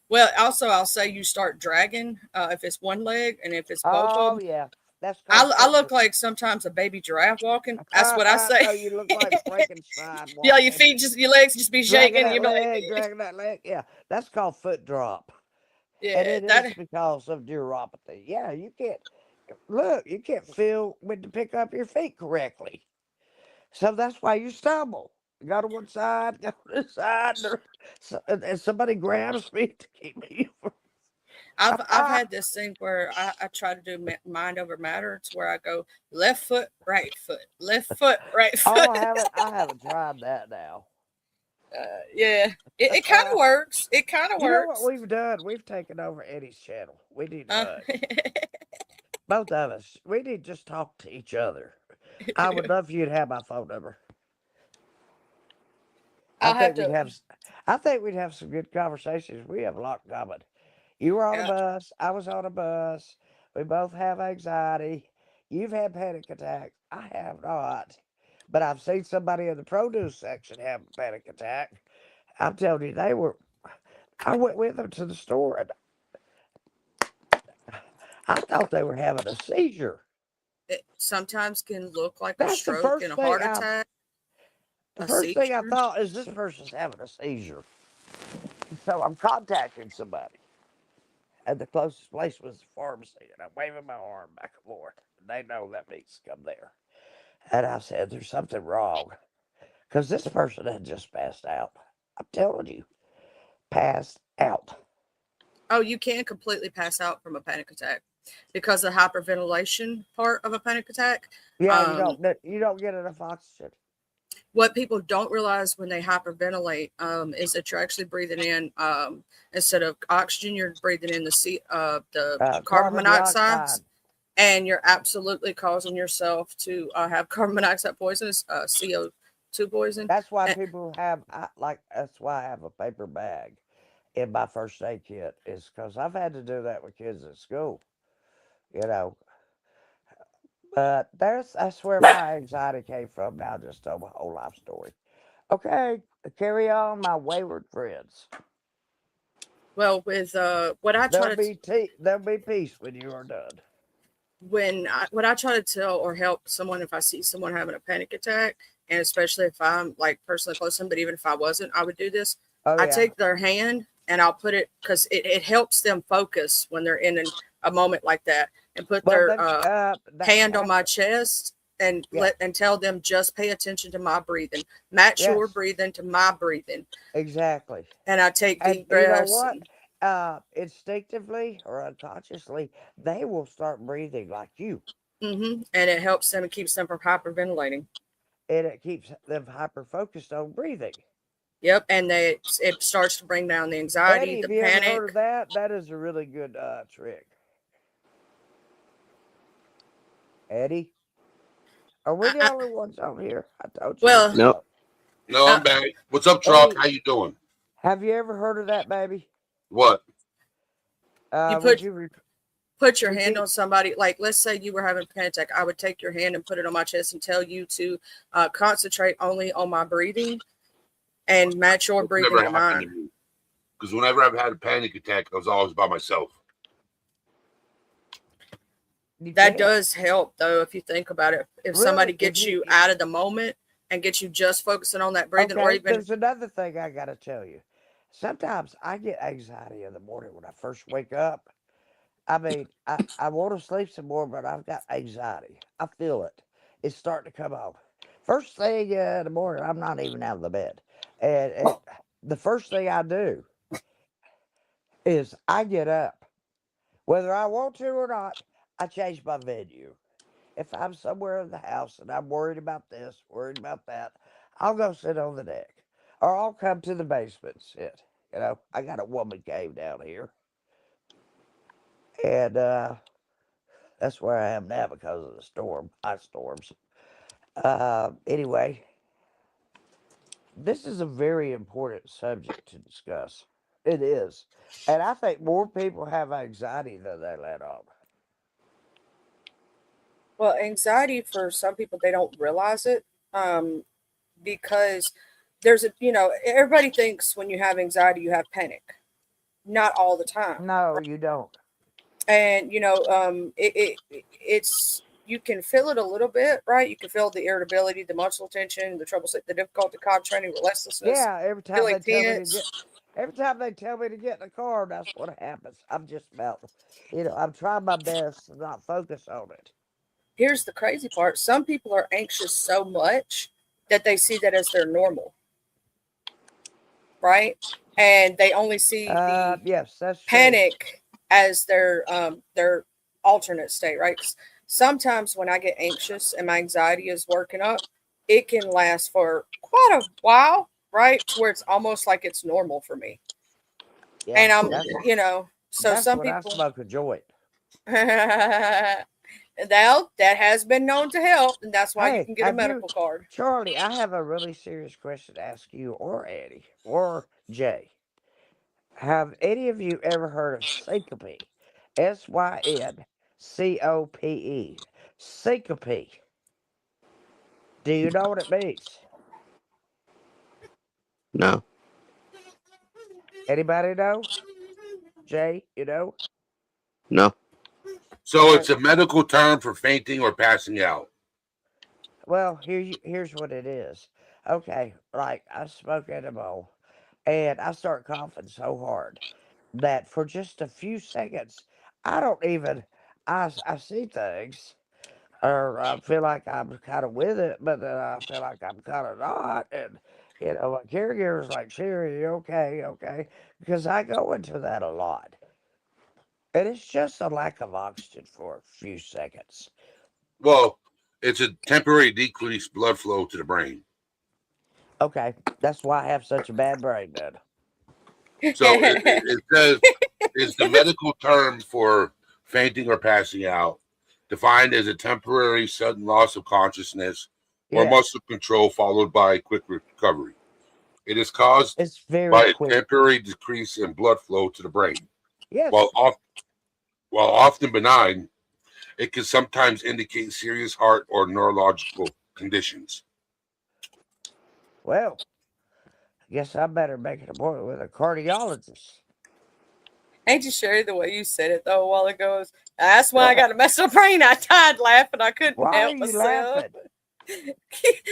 Well, also, I'll say you start dragging if it's one leg, and if it's both of Oh them. yeah. That's called I foot. look like sometimes a baby giraffe walking. That's what I I say. know you look like Frankenstein Yeah, walking. your legs just be Dragging shaking. that You're like, leg, dragging that leg. Yeah, that's called foot drop. And yeah, it is that. because of neuropathy. Yeah, you can't feel when to pick up your feet correctly. So that's why you stumble. Go to one side, go to the side, and somebody grabs me to keep me from. I've had this thing where I try to do mind over matter. It's where I go left foot, right foot, left foot, right Oh, foot. I haven't tried that now. Yeah, it kind of works. It kind of You know what works. we've done? We've taken over Eddie's channel. We need to Uh, both of us. We need to just talk to each other. I would love for you to have my phone number. I I'll have think we'd to. have. I think we'd have some good conversations. We have a lot in common. You were on a Yeah, bus. I was on a bus. We both have anxiety. You've had panic attacks. I have not. But I've seen somebody in the produce section have a panic attack. I'm telling you, I went with them to the store and I thought they were having a seizure. it sometimes can look like a That's the stroke and first a thing heart attack, the a first thing I seizure. thought is this person's having a seizure. So I'm contacting somebody. And the closest place was the pharmacy. And I'm waving my arm back and forth. And they know that means come there. And I said, there's something wrong. Because this person had just passed out. I'm telling you, passed out. Oh, you can completely pass out from a panic attack because the hyperventilation part of a panic attack. Yeah, Um, you don't get enough oxygen. what people don't realize when they hyperventilate is that you're actually breathing in instead of oxygen, you're breathing in the carbon monoxide, and you're absolutely causing yourself to have carbon monoxide poisonous CO2 poison. That's why And, people have that's why I have a paper bag in my first aid kit, is because I've had to do that with kids at school. You know, but that's where my anxiety came from. Now I just told my whole life story. Okay, carry on, my wayward friends. well, with what I try to There'll be peace when you are done. what I try to tell or help someone if I see someone having a panic attack, and especially if I'm like personally close to them, but even if I wasn't, I would do this. Oh I yeah, take their hand and I'll put it because it helps them focus when they're in a moment like that, and put well, their that's hand on my chest and Yeah. tell them just pay attention to my breathing, match your Yes. breathing to my breathing, exactly. and I take And deep you know breaths. what? Instinctively or unconsciously, they will start breathing like you, And it helps them and keeps them from hyperventilating. and it keeps them hyper focused on breathing. Yep, and it starts to bring down the anxiety, Eddie, the have you ever panic. heard of that? That is a really good trick. Eddie, are we the I- only ones on here? I told you. well, Nope. No, I'm Uh, back. What's up, Chalk? Eddie, How you doing? have you ever heard of that, baby? What? you Would put you your hand repeat? on somebody. Like, let's say you were having a panic attack, I would take your hand and put it on my chest and tell you to concentrate only on my breathing and match your It's breathing never to happened to mine. me. Because whenever I've had a panic attack, I was always by myself. You That can't. does help, though, if you think about it. If somebody Really? If gets you you out of the moment and gets you just focusing on that breathing, or Okay, even there's another thing I gotta tell you. Sometimes I get anxiety in the morning when I first wake up. I mean, I want to sleep some more, but I've got anxiety. I feel it. It's starting to come on. First thing in the morning, I'm not even out of the bed. And the first thing I do is I get up. Whether I want to or not, I change my venue. If I'm somewhere in the house and I'm worried about this, worried about that, I'll go sit on the deck. Or I'll come to the basement and sit. You know, I got a woman cave down here. And that's where I am now because of the ice storms. Anyway, this is a very important subject to discuss. It is. And I think more people have anxiety than they let on. well, anxiety for some people, they don't realize it because there's everybody thinks when you have anxiety, you have panic. Not all the time. No, you don't. And it's you can feel it a little bit, right? You can feel the irritability, the muscle tension, the trouble sleep, the difficulty concentrating, restlessness, Yeah, feeling tense. every time they tell me to get in the car, that's what happens. I'm just about, I'm trying my best to not focus on it. Here's the crazy part: some people are anxious so much that they see that as their normal, right? And they only see the Yes, that's true. panic as their alternate state, right? 'Cause sometimes when I get anxious and my anxiety is working up, it can last for quite a while, right? To where it's almost like it's normal for me. Yeah, And I'm, so that's some when I people smoke a joint. that has been known to help, and that's why you Hey, can get a medical card. Charlie, I have a really serious question to ask you or Eddie or Jay. Have any of you ever heard of syncope? Syncope. Syncope. Do you know what it means? No. Anybody know? Jay, you know? No. So it's a medical term for fainting or passing out. Well, here's what it is. Okay, like I smoke edible and I start coughing so hard. that for just a few seconds, I don't even, I see things or I feel like I'm kind of with it, but then I feel like I'm kind of not. And, my caregiver's like, Sherry, you okay? Okay. Because I go into that a lot. And it's just a lack of oxygen for a few seconds. Well, it's a temporary decreased blood flow to the brain. Okay. That's why I have such a bad brain then. So it says is the medical term for fainting or passing out, defined as a temporary sudden loss of consciousness or Yes. muscle control followed by quick recovery. It is caused It's very by a quick. temporary decrease in blood flow to the brain. Yes. While often benign, it can sometimes indicate serious heart or neurological conditions. Well, I guess I better make an appointment with a cardiologist. Ain't you sure the way you said it though a while ago? That's why I got a messed up brain. I died laughing. I couldn't Why are help you myself. laughing?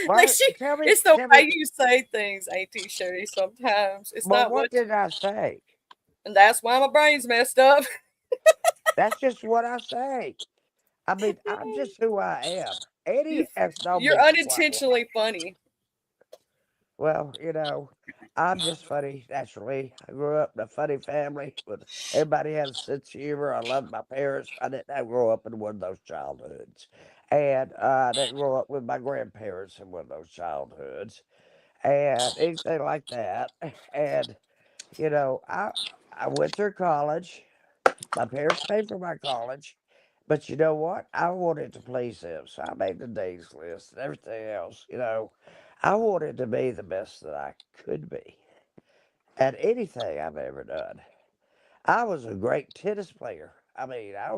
Like Tell me, it's the tell way me, you say things, ain't you, Sherry? Sometimes it's well, not what what, did I say? and that's why my brain's messed up. That's just what I say. I mean, I'm just who I am. Eddie has no You're business like that. unintentionally funny. Well, I'm just funny naturally. I grew up in a funny family, but everybody has a sense of humor. I loved my parents. I didn't grow up in one of those childhoods. And I didn't grow up with my grandparents in one of those childhoods and anything like that. And, I went through college. My parents paid for my college. But you know what? I wanted to please them. So I made the days list and everything else. I wanted to be the best that I could be at anything I've ever done. I was a great tennis player. I mean, I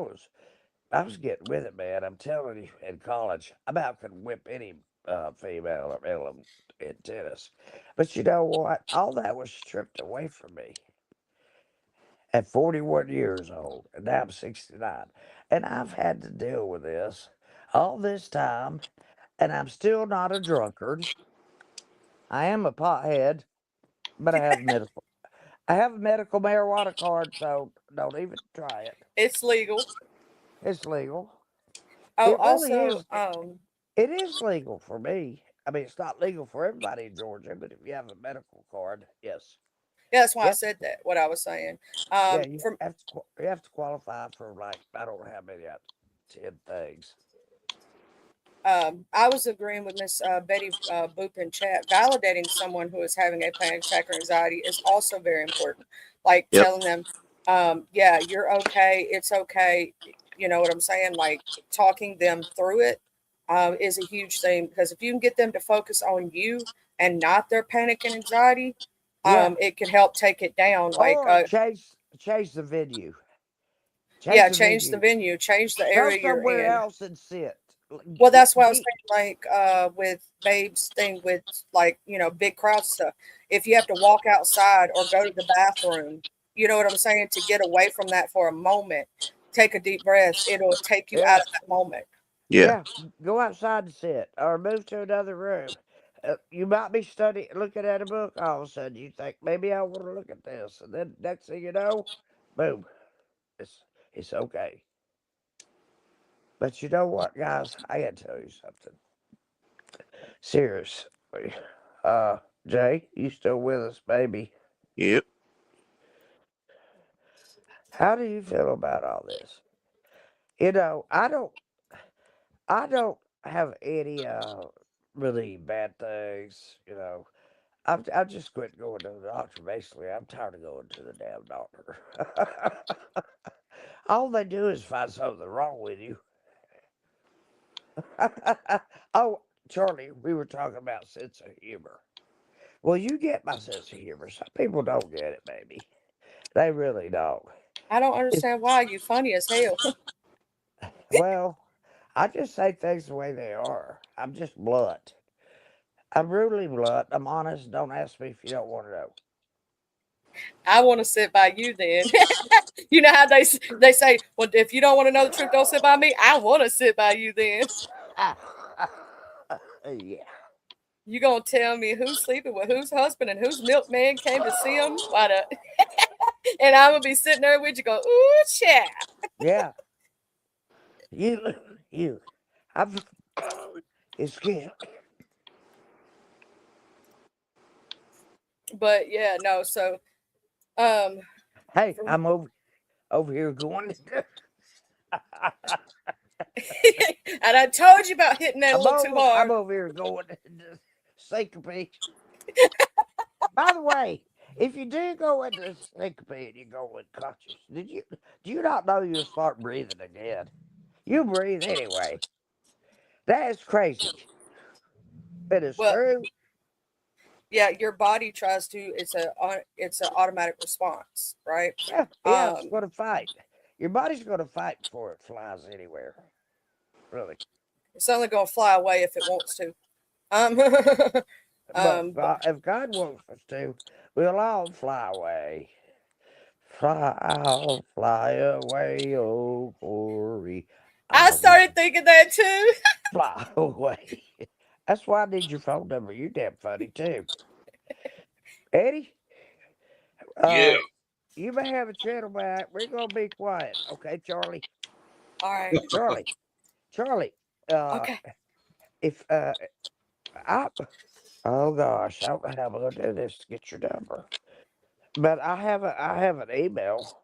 was getting with it, man. I'm telling you, in college, I about could whip any female or male in tennis. But you know what? All that was stripped away from me at 41 years old, and now I'm 69. And I've had to deal with this all this time, and I'm still not a drunkard. I am a pothead, but I have a medical marijuana card, so don't even try it. It's legal. It's legal. Oh, It really also, is. It is legal for me. I mean, it's not legal for everybody in Georgia, but if you have a medical card, yes. yeah, that's why I Yep. said that. What I was saying. Yeah, you From have to you have to qualify for like I don't know how many 10 things. I was agreeing with Miss Betty Boop in chat. Validating someone who is having a panic attack or anxiety is also very important. Like Yep. telling them, yeah, you're okay. It's okay. You know what I'm saying? Like talking them through it is a huge thing because if you can get them to focus on you and not their panic and anxiety, Yeah. it can help take it down. Like, Or change the venue. yeah, Change the change the venue. venue, change the Go area you're somewhere in. else and sit. Well, that's why I was Be, saying, like, with Babe's thing with, like, big crowd stuff. If you have to walk outside or go to the bathroom, you know what I'm saying, to get away from that for a moment, take a deep breath. It'll take you out yeah. of that moment. Yeah. Go outside and sit, or move to another room. You might be looking at a book. All of a sudden, you think maybe I want to look at this, and then next thing you know, boom, it's okay. But you know what, guys? I got to tell you something. Seriously, Jay, you still with us, baby? Yep. How do you feel about all this? I don't have any really bad things. I've just quit going to the doctor. Basically, I'm tired of going to the damn doctor. All they do is find something wrong with you. Oh, Charlie, we were talking about sense of humor. Well, you get my sense of humor. Some people don't get it, baby. They really don't. I don't It's, understand why. You funny as hell. well, I just say things the way they are. I'm just blunt. I'm brutally blunt. I'm honest. Don't ask me if you don't want to know. I want to sit by you then. You know how they say, well, if you don't want to know the truth, don't sit by me. I want to sit by you then. Yeah. You gonna tell me who's sleeping with whose husband and whose milkman came to see him? Why the And I'm gonna be sitting there with you, go, ooh, chat. Yeah. You. I'm. It's good. But yeah, no. So, um, Hey, I'm over here going. and I told you about hitting that a little too I'm hard. over here going into syncope. By the way, if you do go into syncope and you go unconscious, do you not know you'll start breathing again? You breathe anyway. That is crazy. It is Well, true. yeah, your body tries to. It's an automatic response, right? Yeah, it's going to fight. Your body's going to fight before it flies anywhere. Really. It's only gonna fly away if it wants to. But if God wants us to, we'll all fly away. I'll fly away, oh glory. I started thinking that too. Fly away. That's why I need your phone number. You're damn funny too. Eddie, Yeah. you may have a channel back. We're gonna be quiet. Okay, Charlie. All right. Charlie. Okay. If oh gosh, I don't know how I'm gonna do this to get your number. But I have an email.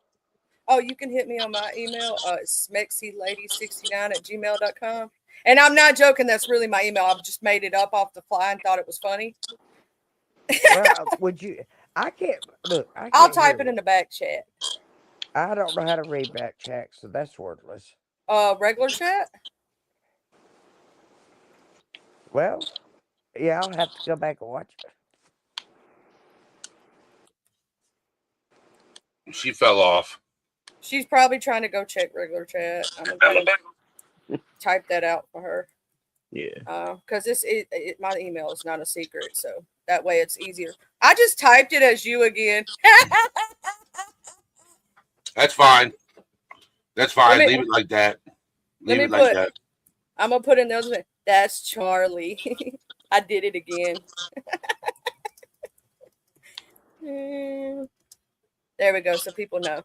Oh, you can hit me on my email, smexylady69@gmail.com. And I'm not joking, that's really my email. I've just made it up off the fly and thought it was funny. Well, would you? I can't look. I'll type it in the back chat. I don't know how to read back chat, so that's worthless. Regular chat? Well, yeah, I'll have to go back and watch it. She fell off. She's probably trying to go check regular chat. I'm gonna type that out for her. Yeah. Because my email is not a secret, so that way it's easier. I just typed it as you again. That's fine. That's fine. Leave it like that. Leave it like that. I'm gonna put in those. That's Charlie. I did it again. There we go. So people know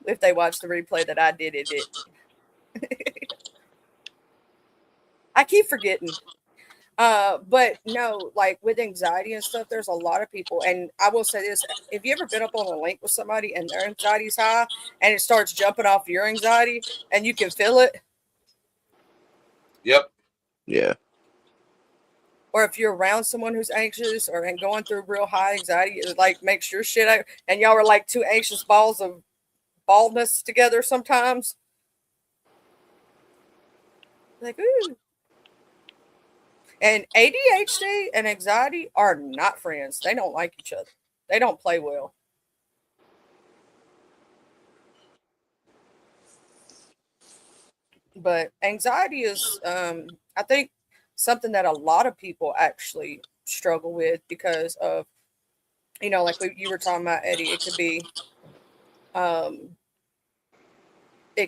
if they watch the replay that I did it. I keep forgetting. But no, like with anxiety and stuff, there's a lot of people. And I will say this: if you ever been up on a link with somebody and their anxiety's high and it starts jumping off your anxiety and you can feel it. Yep. Yeah. Or if you're around someone who's anxious or and going through real high anxiety, it like makes your shit out. And y'all are like two anxious balls of baldness together sometimes. Like, ooh. And ADHD and anxiety are not friends. They don't like each other. They don't play well. But anxiety is, I think, something that a lot of people actually struggle with because of, like you were talking about, Eddie. It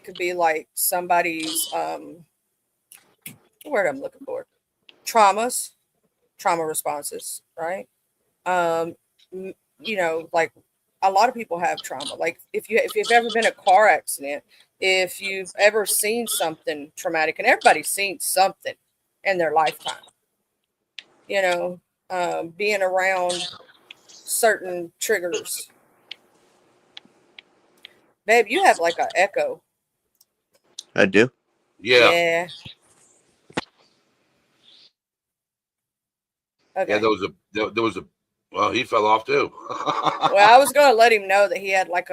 could be like somebody's word I'm looking for. Trauma responses, right? Like a lot of people have trauma. Like if you've ever been in a car accident, if you've ever seen something traumatic, and everybody's seen something in their lifetime, being around certain triggers. Babe, you have like an echo. I do. Yeah. Okay. Yeah, there was a well, he fell off too. Well, I was gonna let him know that he had like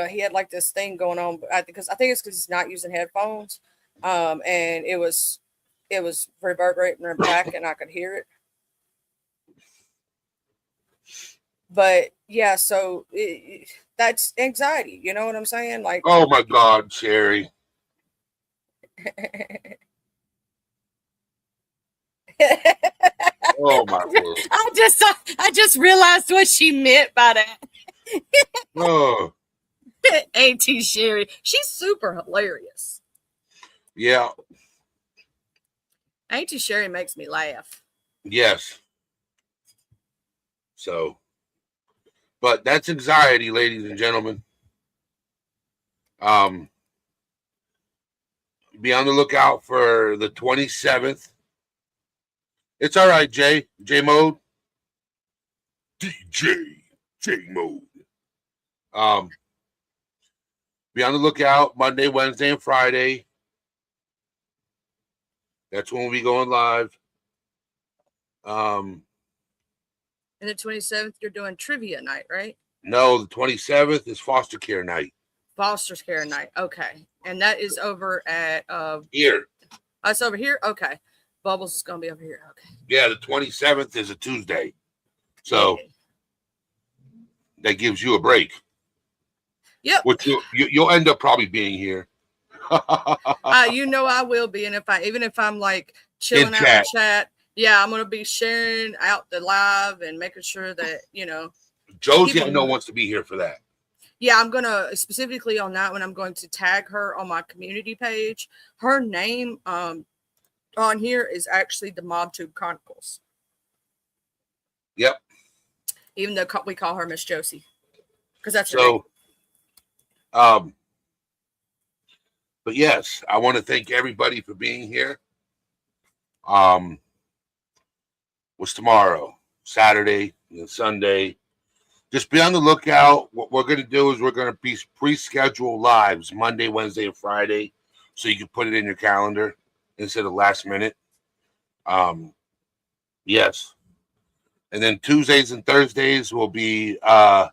this thing going on, but I think it's because he's not using headphones, and it was reverberating back, and I could hear it. But yeah, so that's anxiety. You know what I'm saying? Like, oh my God, Sherry. Oh my word. I just realized what she meant by that. Oh. Auntie Sherry. She's super hilarious. Yeah. Auntie Sherry makes me laugh. Yes. So, but that's anxiety, ladies and gentlemen. Be on the lookout for the 27th. It's all right, J Mode. DJ J Mode. Be on the lookout Monday, Wednesday, and Friday. That's when we'll be going live. And the 27th, you're doing trivia night, right? No, the 27th is foster care night. Foster care night. Okay. And that is over at Here. It's over here. Okay. Bubbles is gonna be over here. Okay. Yeah, the 27th is a Tuesday. So that gives you a break. Yep. Which you'll end up probably being here. You know I will be. And even if I'm like chilling out in chat, yeah, I'm gonna be sharing out the live and making sure that, you know. Josie, I know, wants to be here for that. Yeah, I'm gonna specifically on that one. I'm going to tag her on my community page. Her name on here is actually the MobTube Chronicles. Yep. Even though we call her Miss Josie, because that's her so. name. But yes, I want to thank everybody for being here. What's tomorrow? Saturday and Sunday. Just be on the lookout. What we're going to do is we're going to be pre-schedule lives Monday, Wednesday, and Friday, so you can put it in your calendar instead of last minute. Yes. And then Tuesdays and Thursdays will be, well,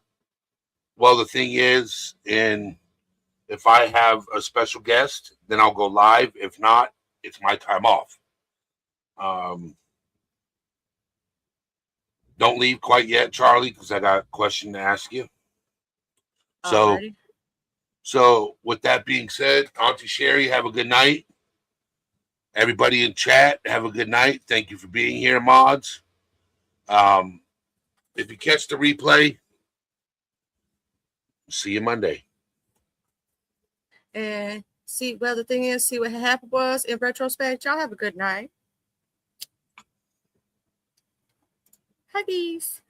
the thing is, if I have a special guest, then I'll go live. If not, it's my time off. Don't leave quite yet, Charlie, because I got a question to ask you. So with that being said, Auntie Sherry, have a good night. Everybody in chat, have a good night. Thank you for being here, mods. If you catch the replay, see you Monday. And see what happened was in retrospect. Y'all have a good night. Huggies.